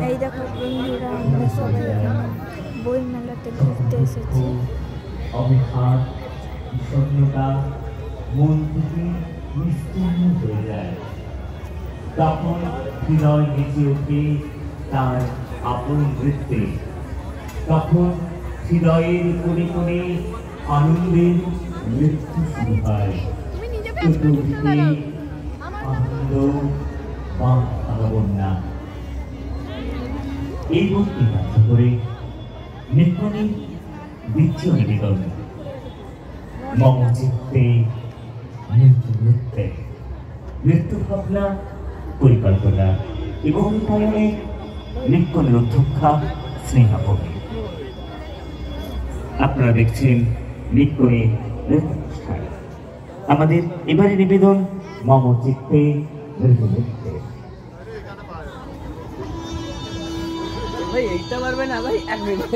এই দেখো বন্ধুরা, আমরা সবাই এখানে বই মেলাতে ঘুরতে এসেছি। অবিখার শূন্যতা মন থেকে নিস্তীর্ণ হয়ে যায়, তখন হৃদয় নেচে ওঠে তার আপন নৃত্যে। তখন হৃদয়ের কোণে কোণে আনন্দের নৃত্য শুরু হয়। চতুর্দিকে আনন্দ বা ভাবনা। এই বইটি ব্যাখ্যা করে নিত্যদিন দ্বিতীয় নিবেদন মম চিত্তে মৃত্যু নৃত্যে, মৃত্যু ভাবনা পরিকল্পনা এবং রূপায়ণে নিত্যনের অধ্যক্ষা স্নেহা কবি। আপনারা দেখছেন নিত্যনের নৃত্যানুষ্ঠান। আমাদের এবারে নিবেদন মম চিত্তে মৃত্যু নৃত্যে। ভাই এইটা পারবে না ভাই, এক মিনিট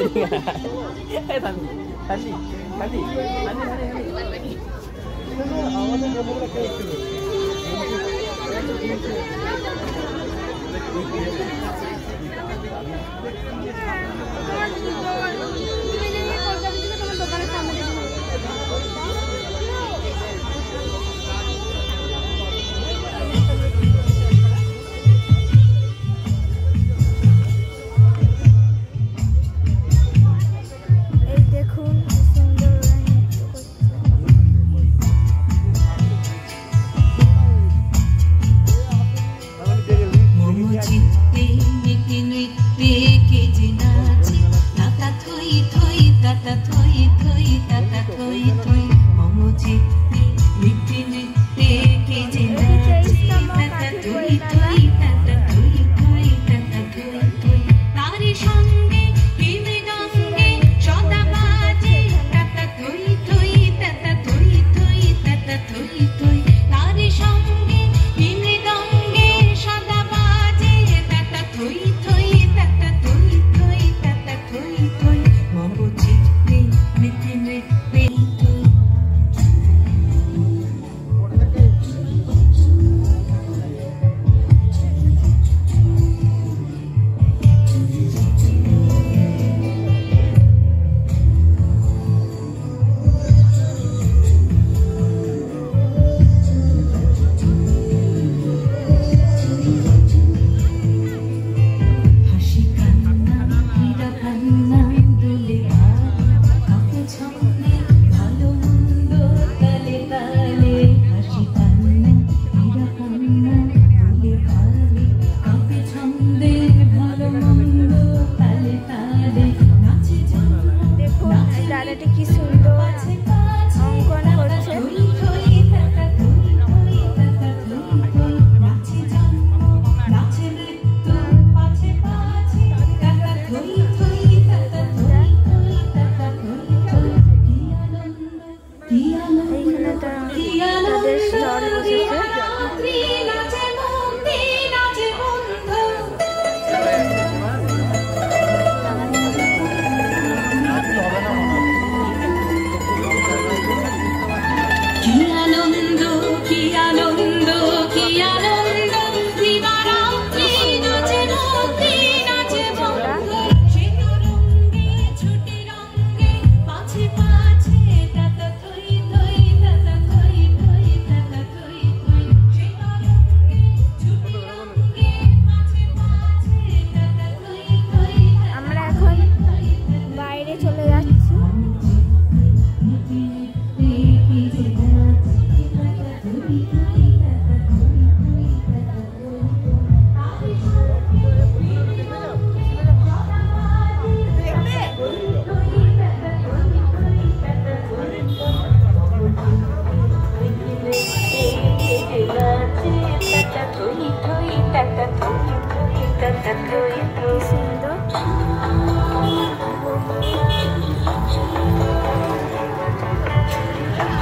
Thank you.